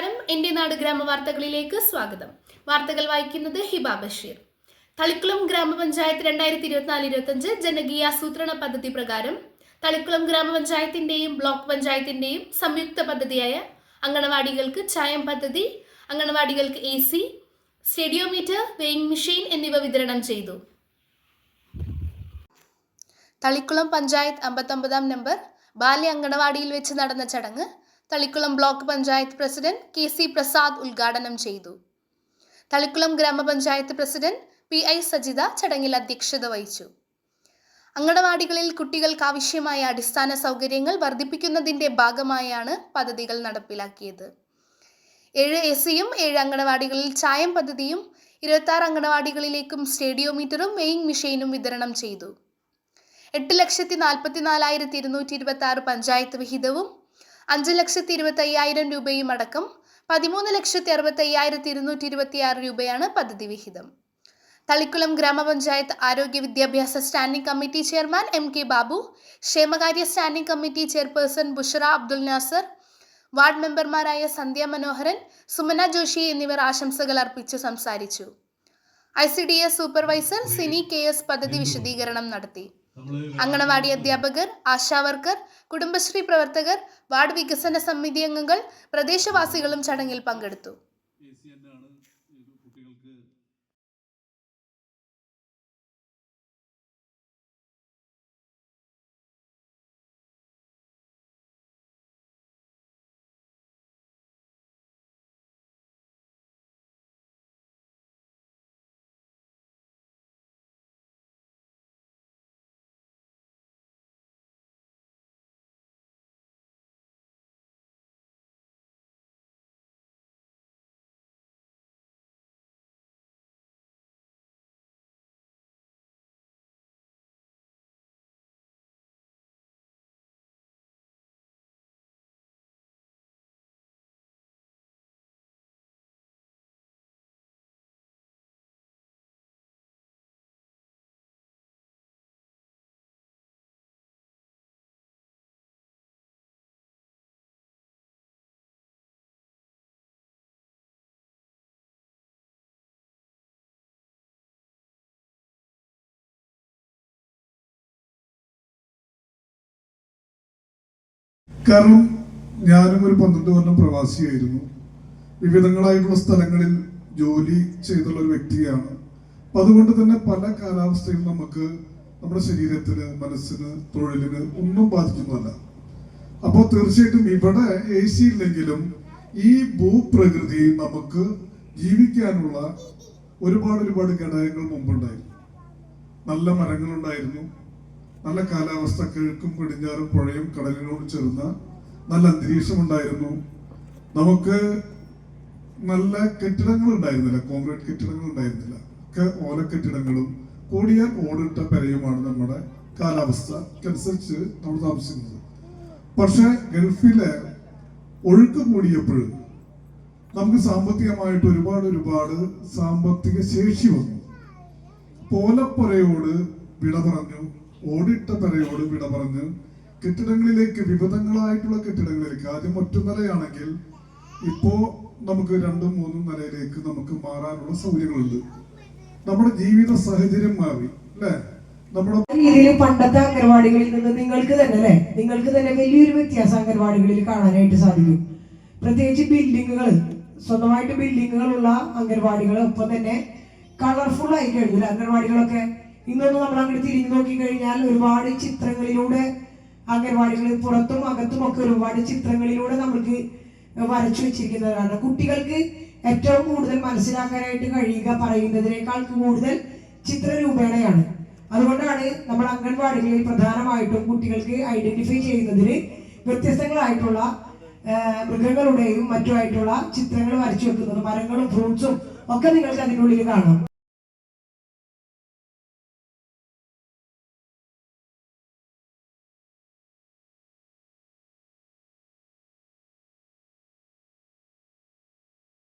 നമസ്കാരം. എൻ്റെ നാട് ഗ്രാമവാർത്തകളിലേക്ക് സ്വാഗതം. വാർത്തകൾ വായിക്കുന്നത് ഹിബ ബഷീർ. തളിക്കുളം ഗ്രാമപഞ്ചായത്ത് 2024-25 ജനകീയ ആസൂത്രണ പദ്ധതി പ്രകാരം തളിക്കുളം ഗ്രാമപഞ്ചായത്തിന്റെയും ബ്ലോക്ക് പഞ്ചായത്തിന്റെയും സംയുക്ത പദ്ധതിയായ അങ്കണവാടികൾക്ക് ചായം പദ്ധതി, അങ്കണവാടികൾക്ക് AC, സ്റ്റേഡിയോമീറ്റർ, വെയിങ് മെഷീൻ എന്നിവ വിതരണം ചെയ്തു. തളിക്കുളം പഞ്ചായത്ത് 59-ാം നമ്പർ ബാല്യ അങ്കണവാടിയിൽ വെച്ച് നടന്ന ചടങ്ങ് Thalikkulam block panchayat president KC Prasad ഉദ്ഘാടനം ചെയ്തു. തളിക്കുളം ഗ്രാമപഞ്ചായത്ത് പ്രസിഡന്റ് PI സജിത ചടങ്ങിൽ അധ്യക്ഷത വഹിച്ചു. അങ്കണവാടികളിൽ കുട്ടികൾക്ക് ആവശ്യമായ അടിസ്ഥാന സൗകര്യങ്ങൾ വർദ്ധിപ്പിക്കുന്നതിന്റെ ഭാഗമായാണ് പദ്ധതികൾ നടപ്പിലാക്കിയത്. 7 AC-യും 7 അങ്കണവാടികളിൽ ചായം പദ്ധതിയും 26 അങ്കണവാടികളിലേക്കും സ്റ്റേഡിയോമീറ്ററും വെയിങ് മെഷീനും വിതരണം ചെയ്തു. 8,44,226 പഞ്ചായത്ത് വിഹിതവും 5,25,000 രൂപയും അടക്കം 13,65,226 രൂപയാണ് പദ്ധതി വിഹിതം. തളിക്കുളം ഗ്രാമപഞ്ചായത്ത് ആരോഗ്യ വിദ്യാഭ്യാസ standing committee chairman MK Babu, ക്ഷേമകാര്യ standing committee chairperson Bushara Abdul Nasar, ward മെമ്പർമാരായ സന്ധ്യ മനോഹരൻ, സുമന ജോഷി എന്നിവർ ആശംസകൾ അർപ്പിച്ചു സംസാരിച്ചു. ICDS സൂപ്പർവൈസർ സിനി KS പദ്ധതി വിശദീകരണം നടത്തി. അങ്കണവാടി അധ്യാപകർ, ആശാവർക്കർ, കുടുംബശ്രീ പ്രവർത്തകർ, വാർഡ് വികസന സമിതി അംഗങ്ങൾ, പ്രദേശവാസികളും ചടങ്ങിൽ പങ്കെടുത്തു. കാരണം ഞാനും ഒരു 12 കൊല്ലം പ്രവാസിയായിരുന്നു. വിവിധങ്ങളായിട്ടുള്ള സ്ഥലങ്ങളിൽ ജോലി ചെയ്തുള്ള ഒരു വ്യക്തിയാണ്. അപ്പം അതുകൊണ്ട് തന്നെ പല കാലാവസ്ഥയിലും നമുക്ക് നമ്മുടെ ശരീരത്തിന്, മനസ്സിന്, തൊഴിലിന് ഒന്നും ബാധിക്കുന്നതല്ല. അപ്പോൾ തീർച്ചയായിട്ടും ഇവിടെ AC ഇല്ലെങ്കിലും ഈ ഭൂപ്രകൃതി നമുക്ക് ജീവിക്കാനുള്ള ഒരുപാട് ഘടകങ്ങൾ മുമ്പുണ്ടായിരുന്നു. നല്ല മരങ്ങളുണ്ടായിരുന്നു, നല്ല കാലാവസ്ഥ, കിഴക്കും പടിഞ്ഞാറും പുഴയും കടലിനോട് ചേർന്ന നല്ല അന്തരീക്ഷം ഉണ്ടായിരുന്നു. നമുക്ക് നല്ല കെട്ടിടങ്ങൾ ഉണ്ടായിരുന്നില്ല, കോൺക്രീറ്റ് കെട്ടിടങ്ങൾ ഉണ്ടായിരുന്നില്ല, ഒക്കെ ഓലക്കെട്ടിടങ്ങളും കൂടിയാൽ ഓടിട്ട പെരയുമാണ് നമ്മുടെ കാലാവസ്ഥക്കനുസരിച്ച് നമ്മൾ താമസിക്കുന്നത്. പക്ഷെ ഗൾഫിലെ ഒഴുക്ക് കൂടിയപ്പോൾ നമുക്ക് സാമ്പത്തികമായിട്ട് ഒരുപാട് സാമ്പത്തിക ശേഷി വന്നു. ഓലപ്പുരയോട് വിട പറഞ്ഞു, ഓടിട്ട പെരയോട് വിട പറഞ്ഞ് കെട്ടിടങ്ങളിലേക്ക്, വിവിധങ്ങളായിട്ടുള്ള കെട്ടിടങ്ങളിലേക്ക്, ആദ്യം ഒറ്റ നിലയാണെങ്കിൽ ഇപ്പോ നമുക്ക് 2-3 നിലയിലേക്ക് നമുക്ക് മാറാനുള്ള സൗകര്യങ്ങളുണ്ട്. നമ്മുടെ ജീവിത സാഹചര്യം മാറി അല്ലെ. നമ്മുടെ രീതിയിൽ പണ്ടത്തെ അംഗൻവാടികളിൽ നിന്ന് നിങ്ങൾക്ക് തന്നെ വലിയൊരു വ്യത്യാസം അംഗൻവാടികളിൽ കാണാനായിട്ട് സാധിക്കും. പ്രത്യേകിച്ച് ബിൽഡിങ്ങുകൾ, സ്വന്തമായിട്ട് ബിൽഡിങ്ങുകളുള്ള അംഗൻവാടികൾ, ഒപ്പം തന്നെ കളർഫുൾ ആയി കഴിഞ്ഞില്ല അംഗൻവാടികളൊക്കെ. ഇന്നൊന്ന് നമ്മൾ അങ്ങോട്ട് തിരിഞ്ഞു നോക്കി കഴിഞ്ഞാൽ ഒരുപാട് ചിത്രങ്ങളിലൂടെ അംഗൻവാടികൾ പുറത്തും അകത്തും ഒക്കെ ഒരുപാട് ചിത്രങ്ങളിലൂടെ നമുക്ക് വരച്ചു വെച്ചിരിക്കുന്നതാണ്. കുട്ടികൾക്ക് ഏറ്റവും കൂടുതൽ മനസ്സിലാക്കാനായിട്ട് കഴിയുക പറയുന്നതിനേക്കാൾ കൂടുതൽ ചിത്രരൂപേണയാണ്. അതുകൊണ്ടാണ് നമ്മൾ അംഗൻവാടികളിൽ പ്രധാനമായിട്ടും കുട്ടികൾക്ക് ഐഡന്റിഫൈ ചെയ്യുന്നതിന് വ്യത്യസ്തങ്ങളായിട്ടുള്ള മൃഗങ്ങളുടെയും മറ്റുമായിട്ടുള്ള ചിത്രങ്ങൾ വരച്ചു വെക്കുന്നത്. മരങ്ങളും ഫ്രൂട്ട്സും ഒക്കെ നിങ്ങൾക്ക് അതിനുള്ളിൽ കാണാം.